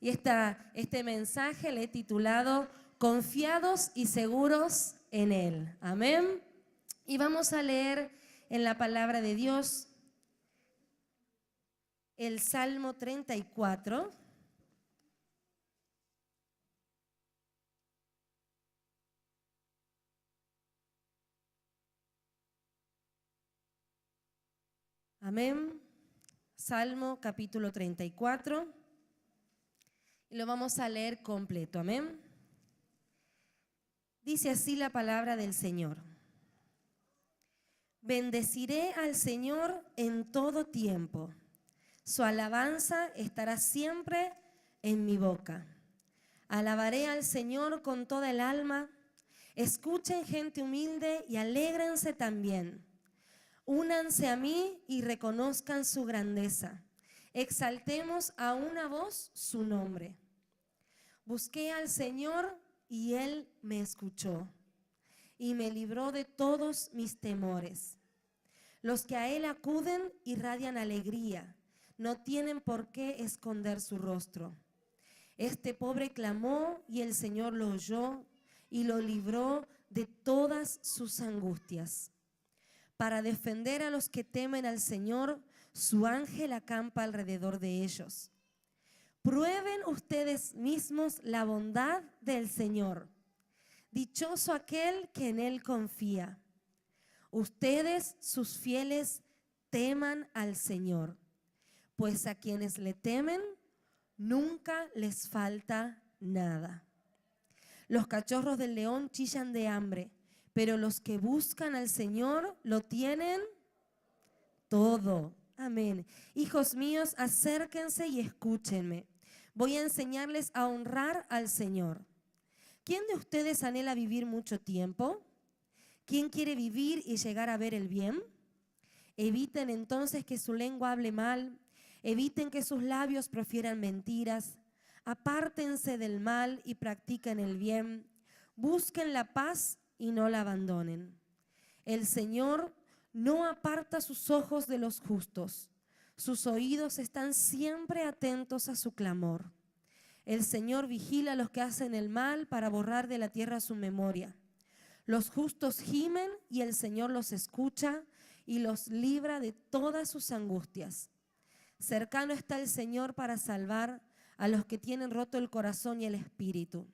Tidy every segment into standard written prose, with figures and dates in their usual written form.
Y este mensaje le he titulado Confiados y seguros en Él. Amén. Y vamos a leer en la palabra de Dios el Salmo 34. Amén. Salmo capítulo 34. Y lo vamos a leer completo. Amén. Dice así la palabra del Señor. Bendeciré al Señor en todo tiempo. Su alabanza estará siempre en mi boca. Alabaré al Señor con toda el alma. Escuchen, gente humilde, y alégrense también. Únanse a mí y reconozcan su grandeza. Exaltemos a una voz su nombre. Busqué al Señor y Él me escuchó y me libró de todos mis temores. Los que a Él acuden irradian alegría, no tienen por qué esconder su rostro. Este pobre clamó y el Señor lo oyó y lo libró de todas sus angustias. Para defender a los que temen al Señor, su ángel acampa alrededor de ellos. Prueben ustedes mismos la bondad del Señor. Dichoso aquel que en Él confía. Ustedes, sus fieles, teman al Señor, pues a quienes le temen nunca les falta nada. Los cachorros del león chillan de hambre, pero los que buscan al Señor lo tienen todo. Amén. Hijos míos, acérquense y escúchenme. Voy a enseñarles a honrar al Señor. ¿Quién de ustedes anhela vivir mucho tiempo? ¿Quién quiere vivir y llegar a ver el bien? Eviten entonces que su lengua hable mal, eviten que sus labios profieran mentiras, apártense del mal y practiquen el bien, busquen la paz y no la abandonen. El Señor no aparta sus ojos de los justos, sus oídos están siempre atentos a su clamor. El Señor vigila a los que hacen el mal para borrar de la tierra su memoria. Los justos gimen y el Señor los escucha y los libra de todas sus angustias. Cercano está el Señor para salvar a los que tienen roto el corazón y el espíritu.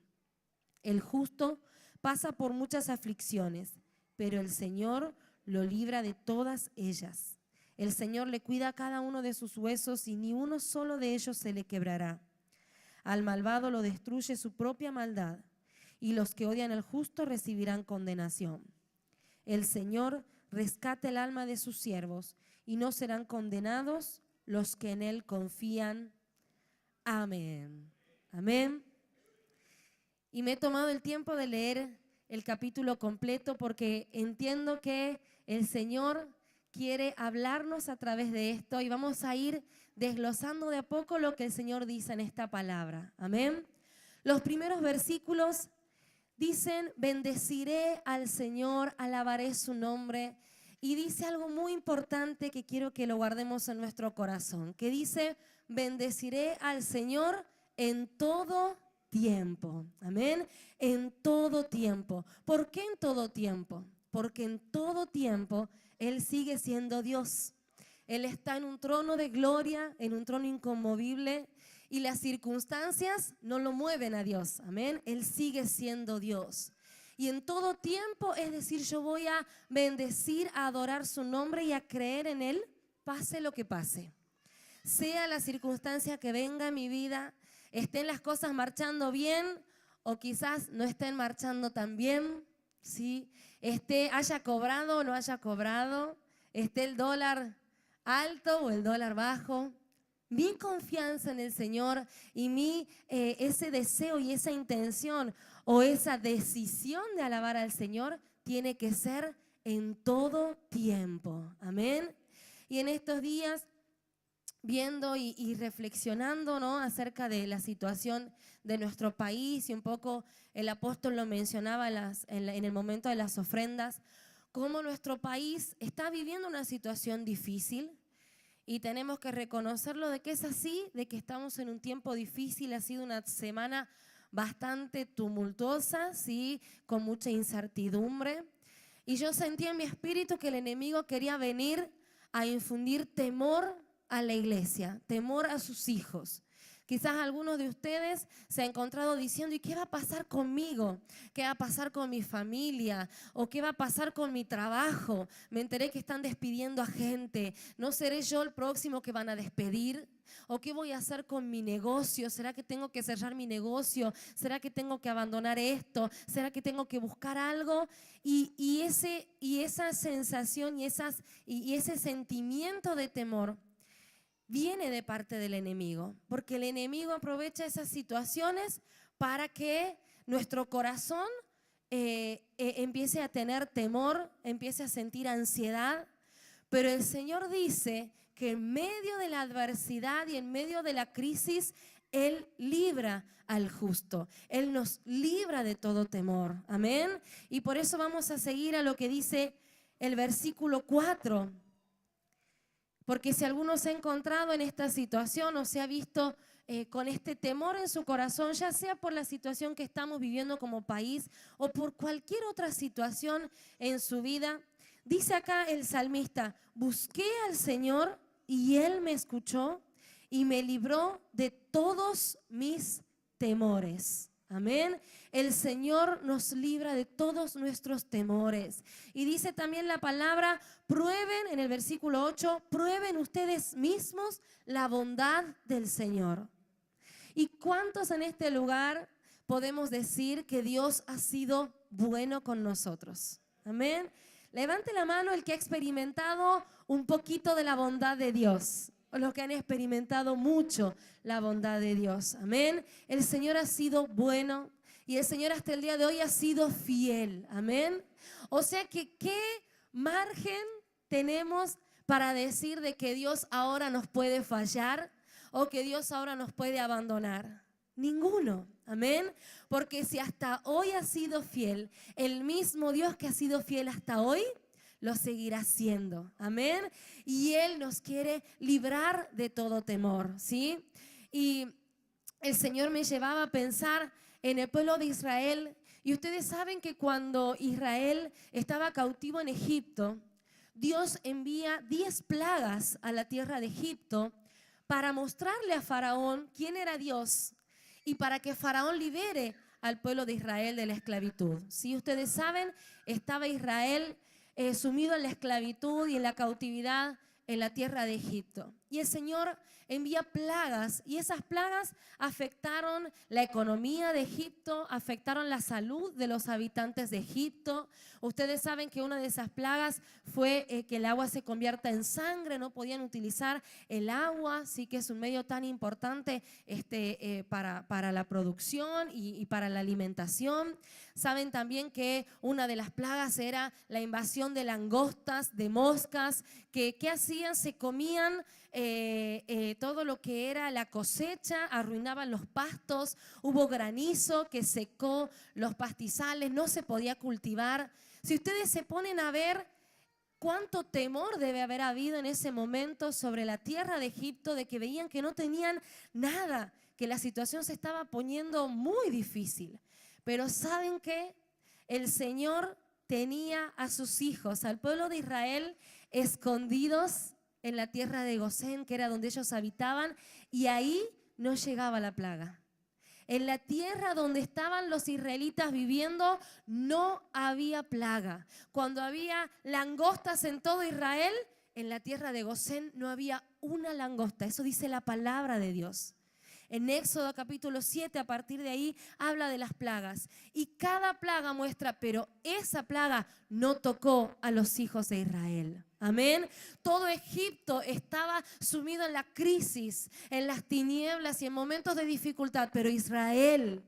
El justo pasa por muchas aflicciones, pero el Señor lo libra de todas ellas. El Señor le cuida a cada uno de sus huesos y ni uno solo de ellos se le quebrará. Al malvado lo destruye su propia maldad, y los que odian al justo recibirán condenación. El Señor rescata el alma de sus siervos, y no serán condenados los que en Él confían. Amén. Amén. Y me he tomado el tiempo de leer el capítulo completo porque entiendo que el Señor quiere hablarnos a través de esto y vamos a ir desglosando de a poco lo que el Señor dice en esta palabra. Amén. Los primeros versículos dicen, bendeciré al Señor, alabaré su nombre. Y dice algo muy importante que quiero que lo guardemos en nuestro corazón, que dice, bendeciré al Señor en todo tiempo. Amén. En todo tiempo. ¿Por qué en todo tiempo? Porque en todo tiempo Él sigue siendo Dios. Él está en un trono de gloria, en un trono inconmovible, y las circunstancias no lo mueven a Dios. Amén. Él sigue siendo Dios. Y en todo tiempo, es decir, yo voy a bendecir, a adorar su nombre y a creer en Él, pase lo que pase. Sea la circunstancia que venga en mi vida, estén las cosas marchando bien o quizás no estén marchando tan bien, ¿sí? Haya cobrado o no haya cobrado, esté el dólar alto o el dólar bajo. Mi confianza en el Señor y ese deseo y esa intención o esa decisión de alabar al Señor tiene que ser en todo tiempo. Amén. Y en estos días, viendo y reflexionando, ¿no?, acerca de la situación de nuestro país, y un poco el apóstol lo mencionaba en el momento de las ofrendas, cómo nuestro país está viviendo una situación difícil. y tenemos que reconocerlo de que es así, de que estamos en un tiempo difícil. Ha sido una semana bastante tumultuosa, ¿sí? Con mucha incertidumbre. Y yo sentí en mi espíritu que el enemigo quería venir a infundir temor a la iglesia, temor a sus hijos. Quizás algunos de ustedes se han encontrado diciendo, ¿y qué va a pasar conmigo? ¿Qué va a pasar con mi familia? ¿O qué va a pasar con mi trabajo? Me enteré que están despidiendo a gente. ¿No seré yo el próximo que van a despedir? ¿O qué voy a hacer con mi negocio? ¿Será que tengo que cerrar mi negocio? ¿Será que tengo que abandonar esto? ¿Será que tengo que buscar algo? Y esa sensación y ese sentimiento de temor viene de parte del enemigo, porque el enemigo aprovecha esas situaciones para que nuestro corazón empiece a tener temor, empiece a sentir ansiedad. Pero el Señor dice que en medio de la adversidad y en medio de la crisis, Él libra al justo. Él nos libra de todo temor. Amén. Y por eso vamos a seguir a lo que dice el versículo 4. Porque si alguno se ha encontrado en esta situación o se ha visto con este temor en su corazón, ya sea por la situación que estamos viviendo como país o por cualquier otra situación en su vida, dice acá el salmista, busqué al Señor y Él me escuchó y me libró de todos mis temores. Amén. El Señor nos libra de todos nuestros temores. Y dice también la palabra, prueben, en el versículo 8, prueben ustedes mismos la bondad del Señor. ¿Y cuántos en este lugar podemos decir que Dios ha sido bueno con nosotros? Amén. Levante la mano el que ha experimentado un poquito de la bondad de Dios. O los que han experimentado mucho la bondad de Dios. Amén. El Señor ha sido bueno y el Señor hasta el día de hoy ha sido fiel. Amén. O sea que ¿qué margen tenemos para decir de que Dios ahora nos puede fallar o que Dios ahora nos puede abandonar? Ninguno. Amén. Porque si hasta hoy ha sido fiel, el mismo Dios que ha sido fiel hasta hoy, lo seguirá haciendo. Amén. Y Él nos quiere librar de todo temor, ¿sí? Y el Señor me llevaba a pensar en el pueblo de Israel. Y ustedes saben que cuando Israel estaba cautivo en Egipto, Dios envía 10 plagas a la tierra de Egipto para mostrarle a Faraón quién era Dios y para que Faraón libere al pueblo de Israel de la esclavitud. ¿Sí? Ustedes saben, estaba Israel sumido en la esclavitud y en la cautividad en la tierra de Egipto. Y el Señor envía plagas y esas plagas afectaron la economía de Egipto, afectaron la salud de los habitantes de Egipto. Ustedes saben que una de esas plagas fue que el agua se convierta en sangre, no podían utilizar el agua, sí que es un medio tan importante para la producción y para la alimentación. Saben también que una de las plagas era la invasión de langostas, de moscas, que ¿qué hacían? Se comían todo lo que era la cosecha, arruinaban los pastos, hubo granizo que secó los pastizales, no se podía cultivar. Si ustedes se ponen a ver cuánto temor debe haber habido en ese momento sobre la tierra de Egipto, de que veían que no tenían nada, que la situación se estaba poniendo muy difícil. Pero ¿saben qué? El Señor tenía a sus hijos, al pueblo de Israel, escondidos en la tierra de Gosén, que era donde ellos habitaban, y ahí no llegaba la plaga. En la tierra donde estaban los israelitas viviendo no había plaga. Cuando había langostas en todo Israel, en la tierra de Gosén no había una langosta. Eso dice la palabra de Dios. En Éxodo capítulo 7, a partir de ahí, habla de las plagas. Y cada plaga muestra, pero esa plaga no tocó a los hijos de Israel. Amén. Todo Egipto estaba sumido en la crisis, en las tinieblas y en momentos de dificultad, pero Israel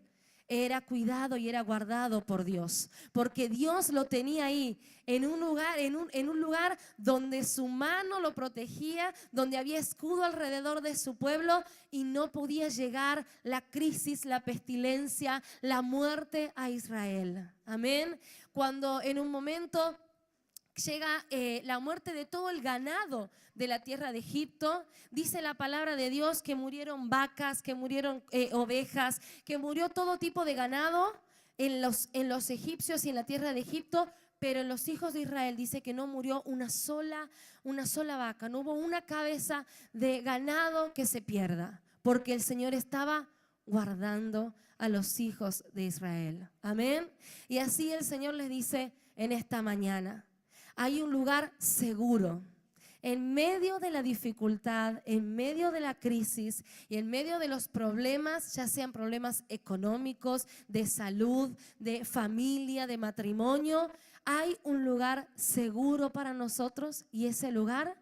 era cuidado y era guardado por Dios, porque Dios lo tenía ahí en un lugar donde su mano lo protegía, donde había escudo alrededor de su pueblo y no podía llegar la crisis, la pestilencia, la muerte a Israel. Amén. Cuando en un momento llega la muerte de todo el ganado de la tierra de Egipto. Dice la palabra de Dios que murieron vacas, que murieron ovejas, que murió todo tipo de ganado en los egipcios y en la tierra de Egipto, pero en los hijos de Israel dice que no murió una sola vaca, no hubo una cabeza de ganado que se pierda, porque el Señor estaba guardando a los hijos de Israel. Amén. Y así el Señor les dice en esta mañana: hay un lugar seguro. En medio de la dificultad, en medio de la crisis y en medio de los problemas, ya sean problemas económicos, de salud, de familia, de matrimonio, hay un lugar seguro para nosotros, y ese lugar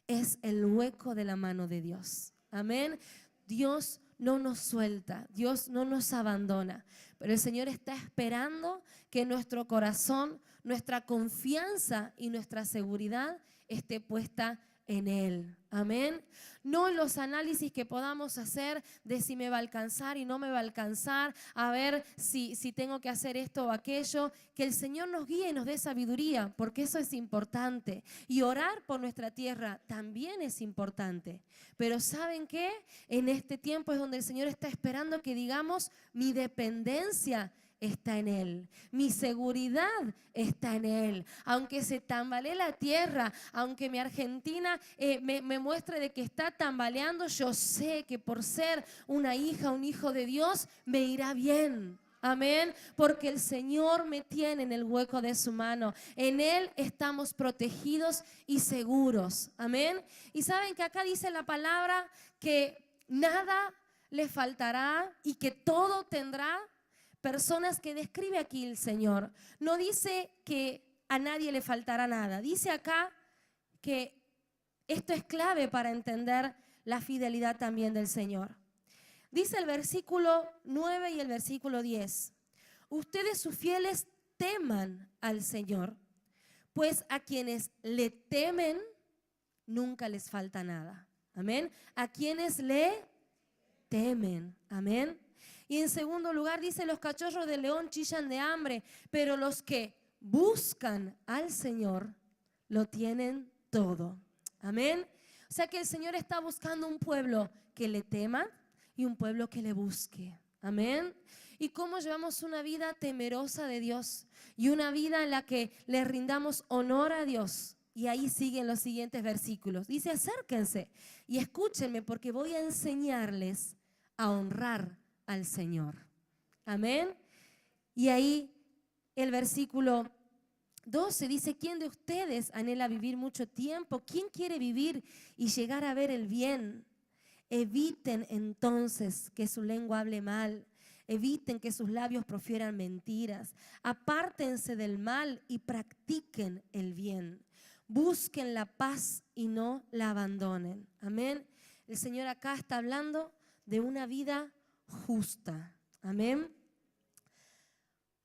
es el hueco de la mano de Dios. Amén. Dios no nos suelta, Dios no nos abandona, pero el Señor está esperando que nuestro corazón, nuestra confianza y nuestra seguridad esté puesta en Él. Amén. No en los análisis que podamos hacer de si me va a alcanzar y no me va a alcanzar, a ver si tengo que hacer esto o aquello. Que el Señor nos guíe y nos dé sabiduría, porque eso es importante. Y orar por nuestra tierra también es importante. Pero ¿saben qué? En este tiempo es donde el Señor está esperando que digamos: mi dependencia está en Él, mi seguridad está en Él. Aunque se tambalee la tierra, aunque mi Argentina me muestre de que está tambaleando, yo sé que por ser una hija, un hijo de Dios, me irá bien. Amén, porque el Señor me tiene en el hueco de su mano. En Él estamos protegidos y seguros. Amén. Y saben que acá dice la palabra que nada le faltará y que todo tendrá. Personas que describe aquí el Señor. No dice que a nadie le faltará nada. Dice acá que esto es clave para entender la fidelidad también del Señor. Dice el versículo 9 y el versículo 10. Ustedes, sus fieles, teman al Señor, pues a quienes le temen nunca les falta nada. Amén. A quienes le temen. Amén. Y en segundo lugar dice: los cachorros del león chillan de hambre, pero los que buscan al Señor lo tienen todo. Amén. O sea que el Señor está buscando un pueblo que le tema y un pueblo que le busque. Amén. Y cómo llevamos una vida temerosa de Dios y una vida en la que le rindamos honor a Dios. Y ahí siguen los siguientes versículos. Dice: acérquense y escúchenme, porque voy a enseñarles a honrar al Señor. Amén. Y ahí el versículo 12 dice: ¿quién de ustedes anhela vivir mucho tiempo? ¿Quién quiere vivir y llegar a ver el bien? Eviten entonces que su lengua hable mal, eviten que sus labios profieran mentiras, apártense del mal y practiquen el bien. Busquen la paz y no la abandonen. Amén. El Señor acá está hablando de una vida justa. Amén.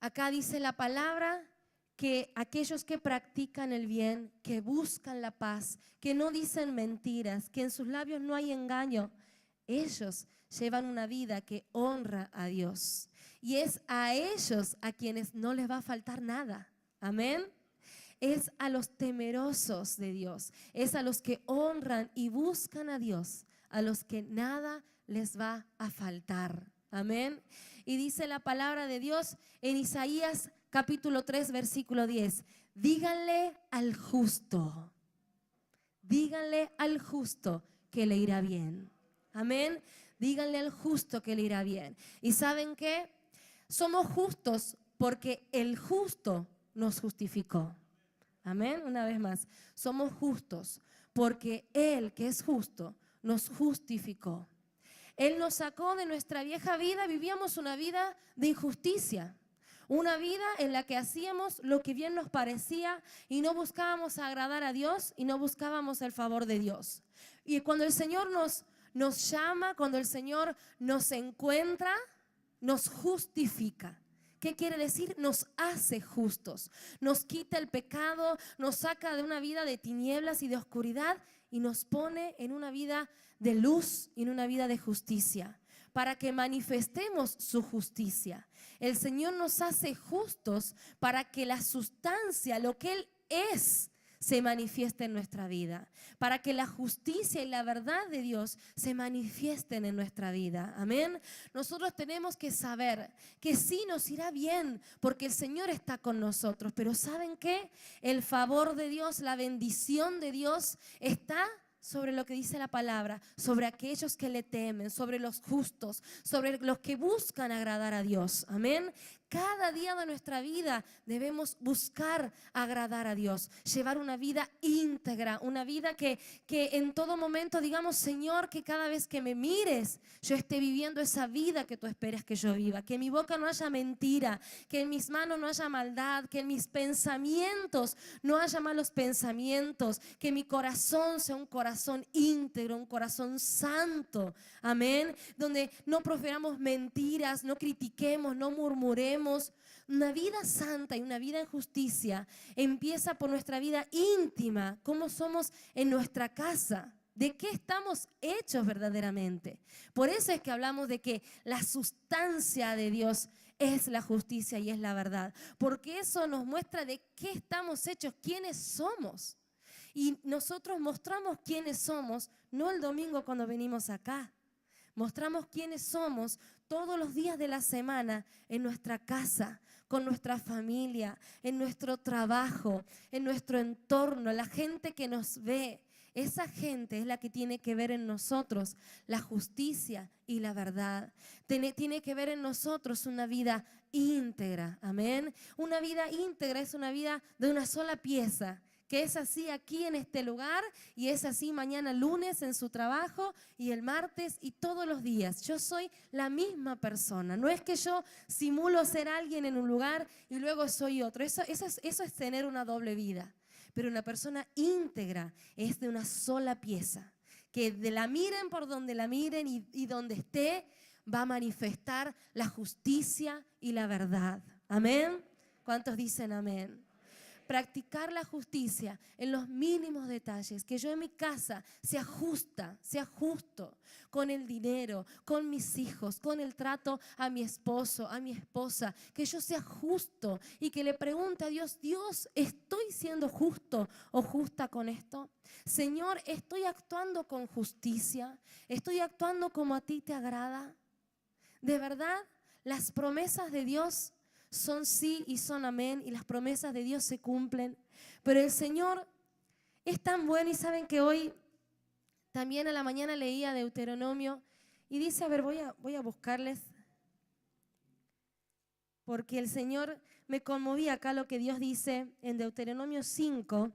Acá dice la palabra que aquellos que practican el bien, que buscan la paz, que no dicen mentiras, que en sus labios no hay engaño, ellos llevan una vida que honra a Dios. Y es a ellos a quienes no les va a faltar nada. Amén. Es a los temerosos de Dios, es a los que honran y buscan a Dios, a los que nada les va a faltar. Amén. Y dice la palabra de Dios en Isaías capítulo 3 versículo 10: díganle al justo que le irá bien. Amén. Díganle al justo que le irá bien. ¿Y saben qué? Somos justos porque el justo nos justificó. Amén. Una vez más, somos justos porque Él, que es justo, nos justificó. Él nos sacó de nuestra vieja vida. Vivíamos una vida de injusticia, una vida en la que hacíamos lo que bien nos parecía y no buscábamos agradar a Dios y no buscábamos el favor de Dios. Y cuando el Señor nos llama, cuando el Señor nos encuentra, nos justifica. ¿Qué quiere decir? Nos hace justos, nos quita el pecado, nos saca de una vida de tinieblas y de oscuridad y nos pone en una vida de luz y en una vida de justicia, para que manifestemos su justicia. El Señor nos hace justos para que la sustancia, lo que Él es, se manifieste en nuestra vida, para que la justicia y la verdad de Dios se manifiesten en nuestra vida. Amén. Nosotros tenemos que saber que sí nos irá bien porque el Señor está con nosotros, pero ¿saben qué? El favor de Dios, la bendición de Dios está sobre lo que dice la palabra, sobre aquellos que le temen, sobre los justos, sobre los que buscan agradar a Dios. Amén. Cada día de nuestra vida debemos buscar agradar a Dios, llevar una vida íntegra, una vida que en todo momento digamos, Señor, que cada vez que me mires, yo esté viviendo esa vida que tú esperas que yo viva, que en mi boca no haya mentira, que en mis manos no haya maldad, que en mis pensamientos no haya malos pensamientos, que mi corazón sea un corazón íntegro, un corazón santo, amén, donde no proferamos mentiras, no critiquemos, no murmuremos. Una vida santa y una vida en justicia empieza por nuestra vida íntima, cómo somos en nuestra casa, de qué estamos hechos verdaderamente. Por eso es que hablamos de que la sustancia de Dios es la justicia y es la verdad, porque eso nos muestra de qué estamos hechos, quiénes somos. Y nosotros mostramos quiénes somos, no el domingo cuando venimos acá. Mostramos quiénes somos todos los días de la semana en nuestra casa, con nuestra familia, en nuestro trabajo, en nuestro entorno, la gente que nos ve. Esa gente es la que tiene que ver en nosotros la justicia y la verdad. Tiene que ver en nosotros una vida íntegra, amén. Una vida íntegra es una vida de una sola pieza, que es así aquí en este lugar y es así mañana lunes en su trabajo y el martes y todos los días. Yo soy la misma persona. No es que yo simulo ser alguien en un lugar y luego soy otro. Eso es tener una doble vida. Pero una persona íntegra es de una sola pieza, que de la miren por donde la miren y donde esté va a manifestar la justicia y la verdad. Amén. ¿Cuántos dicen amén? Practicar la justicia en los mínimos detalles, que yo en mi casa sea justo con el dinero, con mis hijos, con el trato a mi esposo, a mi esposa, que yo sea justo y que le pregunte a Dios, Dios, ¿estoy siendo justo o justa con esto? Señor, ¿estoy actuando con justicia? ¿Estoy actuando como a ti te agrada? De verdad, las promesas de Dios son sí y son amén, y las promesas de Dios se cumplen. Pero el Señor es tan bueno, y saben que hoy también a la mañana leía Deuteronomio y dice, a ver, voy a buscarles, porque el Señor me conmovía acá lo que Dios dice en Deuteronomio 5,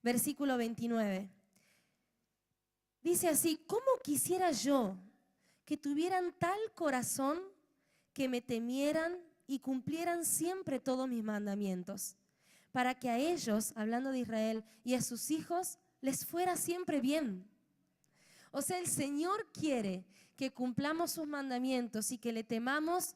versículo 29. Dice así, ¿cómo quisiera yo que tuvieran tal corazón que me temieran y cumplieran siempre todos mis mandamientos, para que a ellos, hablando de Israel, y a sus hijos, les fuera siempre bien? O sea, el Señor quiere que cumplamos sus mandamientos y que le temamos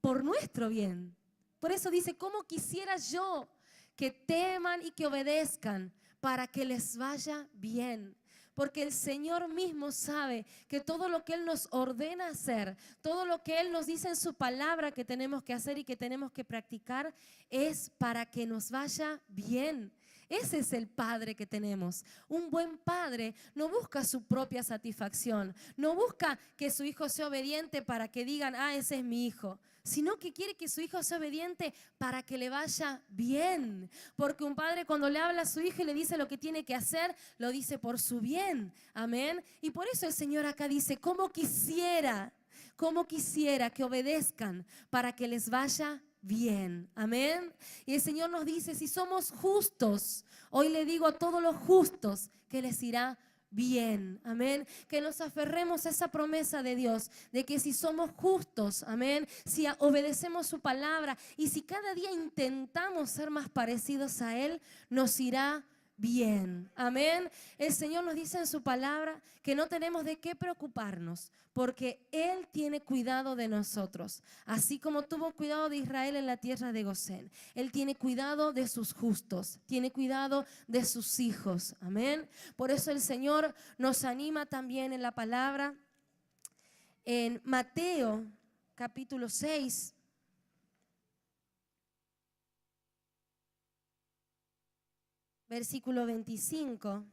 por nuestro bien. Por eso dice, ¿cómo quisiera yo que teman y que obedezcan para que les vaya bien? Porque el Señor mismo sabe que todo lo que Él nos ordena hacer, todo lo que Él nos dice en su palabra que tenemos que hacer y que tenemos que practicar, es para que nos vaya bien. Ese es el padre que tenemos. Un buen padre no busca su propia satisfacción, no busca que su hijo sea obediente para que digan, ah, ese es mi hijo, sino que quiere que su hijo sea obediente para que le vaya bien. Porque un padre cuando le habla a su hijo y le dice lo que tiene que hacer, lo dice por su bien. Amén. Y por eso el Señor acá dice, cómo quisiera que obedezcan para que les vaya bien. Amén. Y el Señor nos dice, si somos justos, hoy le digo a todos los justos que les irá bien, amén, que nos aferremos a esa promesa de Dios, de que si somos justos, amén, si obedecemos su palabra y si cada día intentamos ser más parecidos a Él, nos irá bien, amén. El Señor nos dice en su palabra que no tenemos de qué preocuparnos, porque Él tiene cuidado de nosotros, así como tuvo cuidado de Israel en la tierra de Gosén. Él tiene cuidado de sus justos, tiene cuidado de sus hijos, amén. Por eso el Señor nos anima también en la palabra, en Mateo capítulo 6, versículo 25.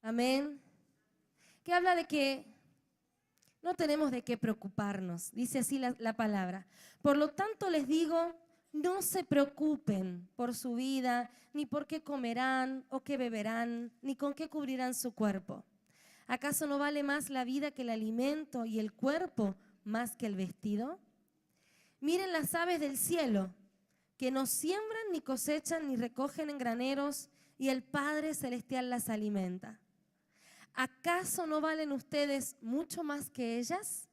Amén. Que habla de que no tenemos de qué preocuparnos. Dice así la palabra. Por lo tanto les digo, no se preocupen por su vida, ni por qué comerán o qué beberán, ni con qué cubrirán su cuerpo. ¿Acaso no vale más la vida que el alimento y el cuerpo más que el vestido? Miren las aves del cielo, que no siembran, ni cosechan, ni recogen en graneros, y el Padre Celestial las alimenta. ¿Acaso no valen ustedes mucho más que ellas?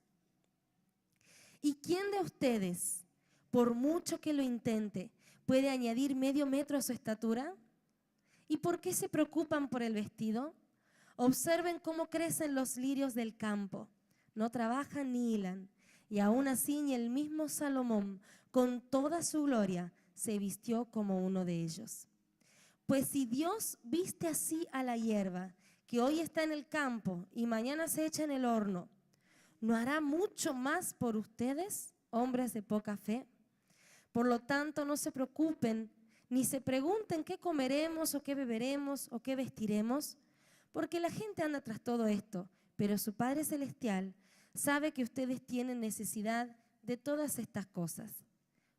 ¿Y quién de ustedes, por mucho que lo intente, puede añadir medio metro a su estatura? ¿Y por qué se preocupan por el vestido? Observen cómo crecen los lirios del campo. No trabajan ni hilan. Y aún así ni el mismo Salomón, con toda su gloria, se vistió como uno de ellos. Pues si Dios viste así a la hierba, que hoy está en el campo y mañana se echa en el horno, ¿no hará mucho más por ustedes, hombres de poca fe? Por lo tanto, no se preocupen, ni se pregunten qué comeremos o qué beberemos o qué vestiremos, porque la gente anda tras todo esto, pero su Padre Celestial sabe que ustedes tienen necesidad de todas estas cosas.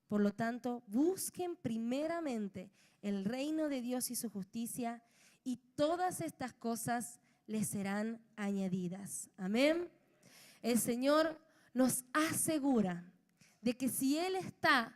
Por lo tanto, busquen primeramente el reino de Dios y su justicia, y todas estas cosas les serán añadidas. Amén. El Señor nos asegura de que si Él está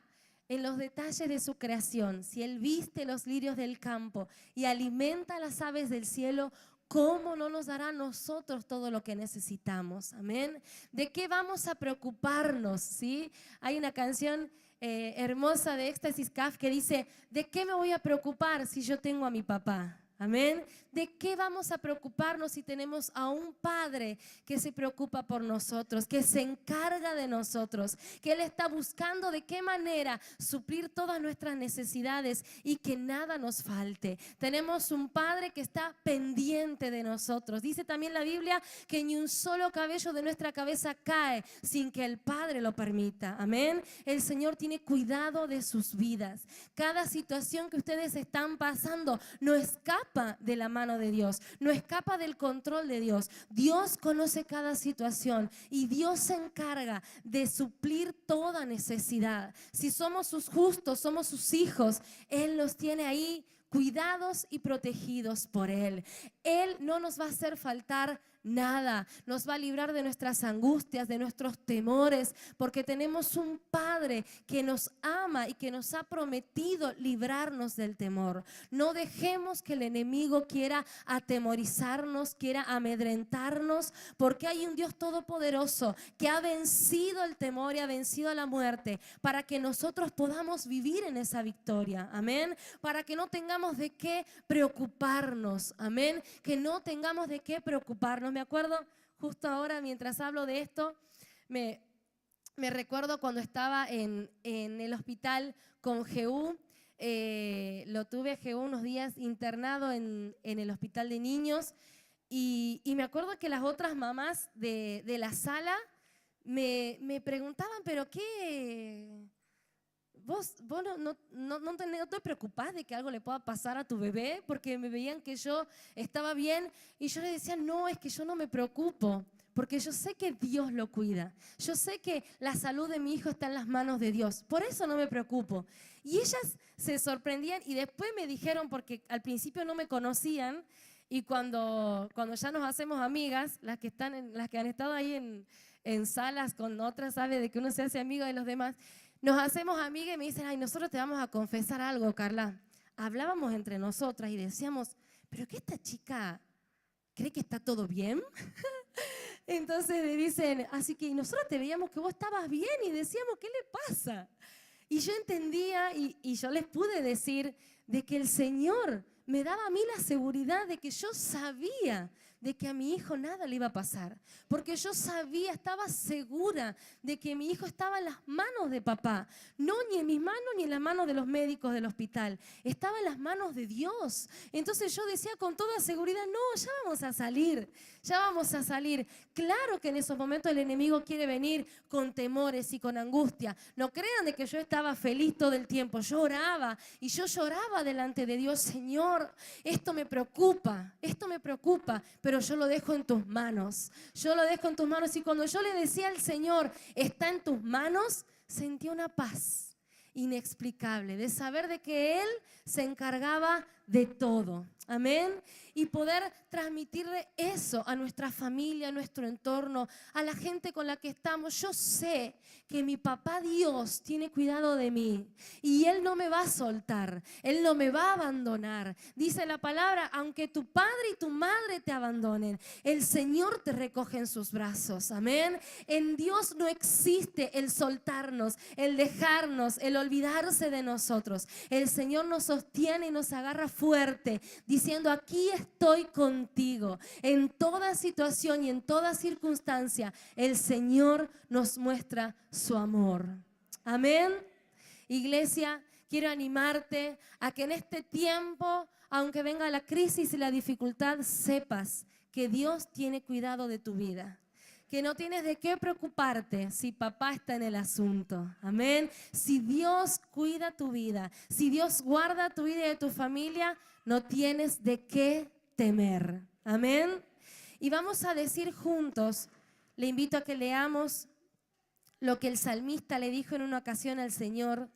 en los detalles de su creación, si Él viste los lirios del campo y alimenta a las aves del cielo, ¿cómo no nos dará a nosotros todo lo que necesitamos? Amén. ¿De qué vamos a preocuparnos? ¿Sí? Hay una canción hermosa de Éxtasis Caf que dice, ¿de qué me voy a preocupar si yo tengo a mi papá? Amén. ¿De qué vamos a preocuparnos si tenemos a un Padre que se preocupa por nosotros, que se encarga de nosotros, que Él está buscando de qué manera suplir todas nuestras necesidades y que nada nos falte? Tenemos un Padre que está pendiente de nosotros. Dice también la Biblia que ni un solo cabello de nuestra cabeza cae sin que el Padre lo permita. Amén. El Señor tiene cuidado de sus vidas. Cada situación que ustedes están pasando no escapa de la mano de Dios, no escapa del control de Dios. Dios conoce cada situación y Dios se encarga de suplir toda necesidad. Si somos sus justos, somos sus hijos, Él los tiene ahí cuidados y protegidos por Él. Él no nos va a hacer faltar nada, nos va a librar de nuestras angustias, de nuestros temores, porque tenemos un Padre que nos ama y que nos ha prometido librarnos del temor. No dejemos que el enemigo quiera atemorizarnos, quiera amedrentarnos, porque hay un Dios todopoderoso que ha vencido el temor y ha vencido la muerte, para que nosotros podamos vivir en esa victoria. Amén. Para que no tengamos de qué preocuparnos. Amén. Que no tengamos de qué preocuparnos. Me acuerdo justo ahora, mientras hablo de esto, me recuerdo cuando estaba en el hospital con Jehú. Lo tuve a Jehú unos días internado en el hospital de niños, y me acuerdo que las otras mamás de la sala me preguntaban, pero ¿qué? ¿Vos no te preocupás de que algo le pueda pasar a tu bebé? Porque me veían que yo estaba bien y yo les decía, no, es que yo no me preocupo, porque yo sé que Dios lo cuida. Yo sé que la salud de mi hijo está en las manos de Dios, por eso no me preocupo. Y ellas se sorprendían y después me dijeron, porque al principio no me conocían, y cuando ya nos hacemos amigas, las que han estado ahí en salas con otras, sabe de que uno se hace amigo de los demás, nos hacemos amigas y me dicen, ay, nosotros te vamos a confesar algo, Carla. Hablábamos entre nosotras y decíamos, ¿pero qué esta chica cree que está todo bien? Entonces me dicen, así que nosotros te veíamos que vos estabas bien y decíamos, ¿qué le pasa? Y yo entendía y yo les pude decir de que el Señor me daba a mí la seguridad de que yo sabía de que a mi hijo nada le iba a pasar. Porque yo sabía, estaba segura de que mi hijo estaba en las manos de papá. No ni en mis manos ni en las manos de los médicos del hospital. Estaba en las manos de Dios. Entonces yo decía con toda seguridad, no, ya vamos a salir. Ya vamos a salir. Claro que en esos momentos el enemigo quiere venir con temores y con angustia. No crean de que yo estaba feliz todo el tiempo. Yo oraba y yo lloraba delante de Dios. Señor, esto me preocupa, pero yo lo dejo en tus manos. Yo lo dejo en tus manos. Y cuando yo le decía al Señor, está en tus manos, sentí una paz inexplicable de saber de que Él se encargaba de todo. Amén. Y poder transmitirle eso a nuestra familia, a nuestro entorno, a la gente con la que estamos. Yo sé que mi papá Dios tiene cuidado de mí y Él no me va a soltar, Él no me va a abandonar. Dice la palabra, aunque tu padre y tu madre te abandonen, el Señor te recoge en sus brazos. Amén. En Dios no existe el soltarnos, el dejarnos, el olvidarse de nosotros. El Señor nos sostiene y nos agarra fuerte, diciendo, aquí estoy contigo. En toda situación y en toda circunstancia, el Señor nos muestra su amor. Amén. Iglesia, quiero animarte a que en este tiempo, aunque venga la crisis y la dificultad, sepas que Dios tiene cuidado de tu vida. Que no tienes de qué preocuparte si papá está en el asunto. Amén. Si Dios cuida tu vida, si Dios guarda tu vida y de tu familia, no tienes de qué temer. Amén. Y vamos a decir juntos, le invito a que leamos lo que el salmista le dijo en una ocasión al Señor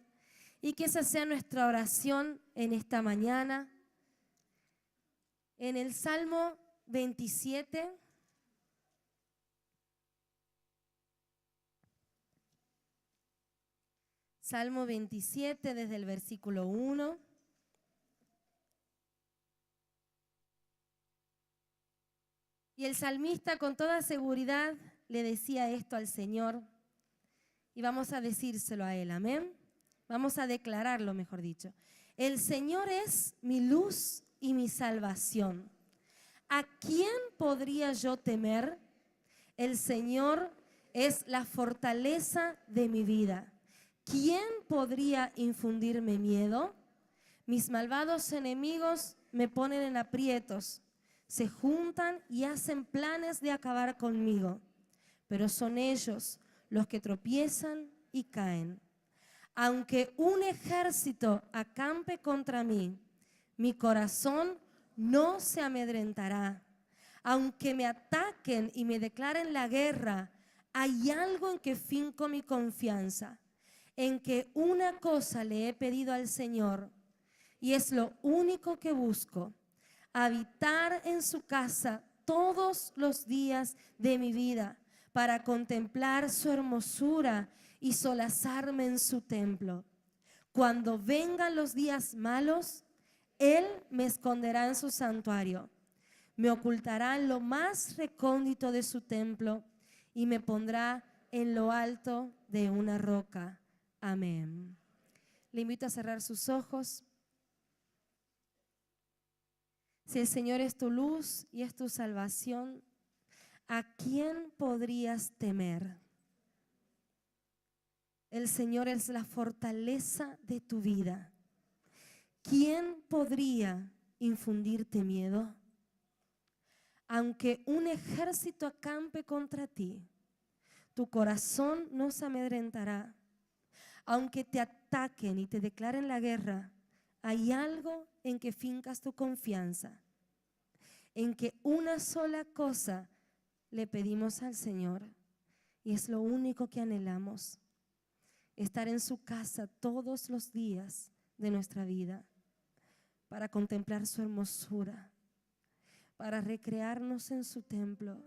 y que esa sea nuestra oración en esta mañana. En el Salmo 27, Salmo 27 desde el versículo 1. Y el salmista con toda seguridad le decía esto al Señor y vamos a decírselo a Él, amén. Vamos a declararlo, mejor dicho. El Señor es mi luz y mi salvación. ¿A quién podría yo temer? El Señor es la fortaleza de mi vida. ¿Quién podría infundirme miedo? Mis malvados enemigos me ponen en aprietos. Se juntan y hacen planes de acabar conmigo. Pero son ellos los que tropiezan y caen. Aunque un ejército acampe contra mí, mi corazón no se amedrentará. Aunque me ataquen y me declaren la guerra, hay algo en que finco mi confianza, en que una cosa le he pedido al Señor, y es lo único que busco: habitar en su casa todos los días de mi vida, para contemplar su hermosura y solazarme en su templo. Cuando vengan los días malos, Él me esconderá en su santuario, me ocultará en lo más recóndito de su templo y me pondrá en lo alto de una roca. Amén. Le invito a cerrar sus ojos. Si el Señor es tu luz y es tu salvación, ¿a quién podrías temer? El Señor es la fortaleza de tu vida. ¿Quién podría infundirte miedo? Aunque un ejército acampe contra ti, tu corazón no se amedrentará. Aunque te ataquen y te declaren la guerra, hay algo en que fincas tu confianza, en que una sola cosa le pedimos al Señor y es lo único que anhelamos: estar en su casa todos los días de nuestra vida para contemplar su hermosura, para recrearnos en su templo.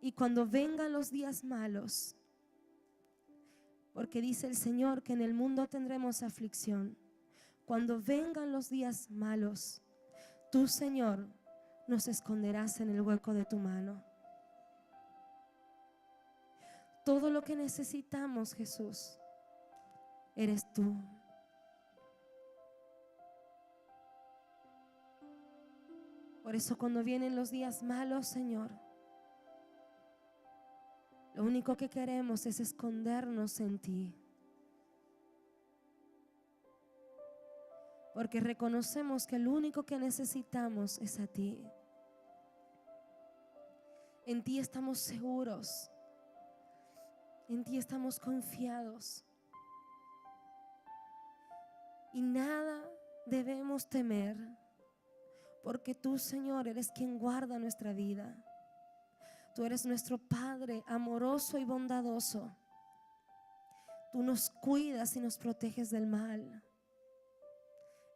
Y cuando vengan los días malos, porque dice el Señor que en el mundo tendremos aflicción, cuando vengan los días malos, tú, Señor, nos esconderás en el hueco de tu mano. Todo lo que necesitamos, Jesús, eres tú. Por eso cuando vienen los días malos, Señor, lo único que queremos es escondernos en ti. Porque reconocemos que lo único que necesitamos es a ti. En ti estamos seguros. En ti estamos confiados. Y nada debemos temer, porque tú, Señor, eres quien guarda nuestra vida. Tú eres nuestro Padre amoroso y bondadoso. Tú nos cuidas y nos proteges del mal.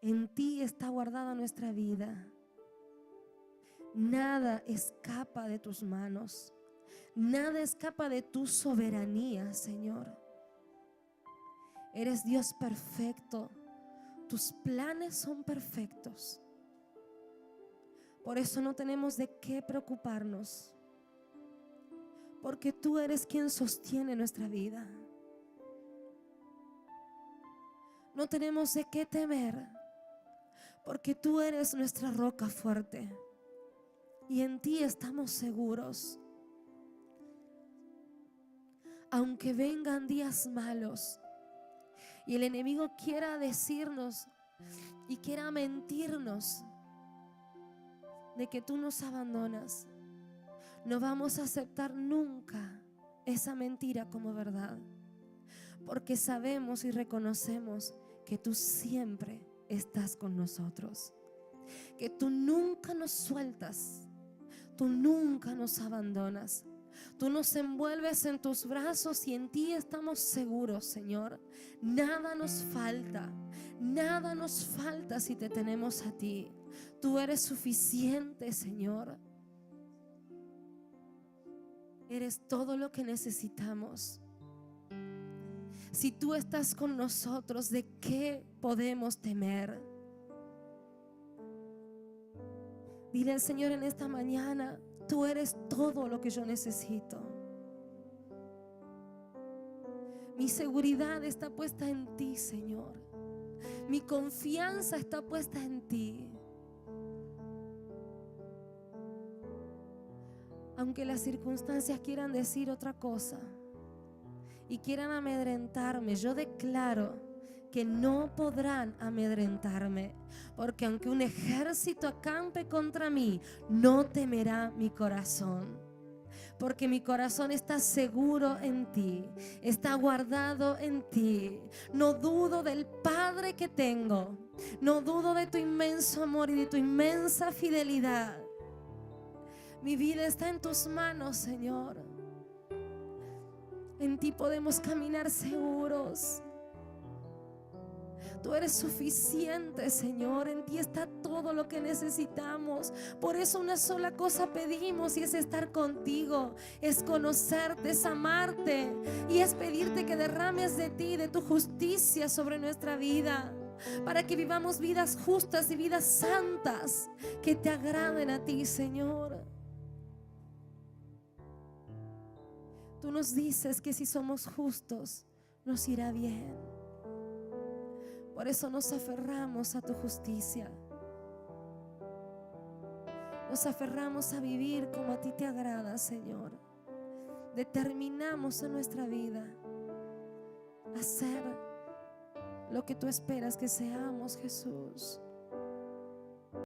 En ti está guardada nuestra vida. Nada escapa de tus manos. Nada escapa de tu soberanía, Señor. Eres Dios perfecto. Tus planes son perfectos. Por eso no tenemos de qué preocuparnos, porque tú eres quien sostiene nuestra vida. No tenemos de qué temer, porque tú eres nuestra roca fuerte y en ti estamos seguros. Aunque vengan días malos y el enemigo quiera decirnos y quiera mentirnos de que tú nos abandonas, no vamos a aceptar nunca esa mentira como verdad, porque sabemos y reconocemos que tú siempre estás con nosotros, que tú nunca nos sueltas, tú nunca nos abandonas. Tú nos envuelves en tus brazos y en ti estamos seguros, Señor. Nada nos falta si te tenemos a ti. Tú eres suficiente, Señor. Eres todo lo que necesitamos. Si tú estás con nosotros, ¿de qué podemos temer? Dile al Señor en esta mañana: tú eres todo lo que yo necesito. Mi seguridad está puesta en ti, Señor. Mi confianza está puesta en ti. Aunque las circunstancias quieran decir otra cosa y quieran amedrentarme, yo declaro que no podrán amedrentarme, porque aunque un ejército acampe contra mí, no temerá mi corazón, porque mi corazón está seguro en ti, está guardado en ti. No dudo del Padre que tengo, no dudo de tu inmenso amor y de tu inmensa fidelidad. Mi vida está en tus manos, Señor. En ti podemos caminar seguros. Tú eres suficiente, Señor. En ti está todo lo que necesitamos. Por eso una sola cosa pedimos, y es estar contigo, es conocerte, es amarte, y es pedirte que derrames de ti, de tu justicia sobre nuestra vida, para que vivamos vidas justas y vidas santas que te agraden a ti, Señor. Tú nos dices que si somos justos, nos irá bien. Por eso nos aferramos a tu justicia. Nos aferramos a vivir como a ti te agrada, Señor. Determinamos en nuestra vida a ser lo que tú esperas que seamos, Jesús.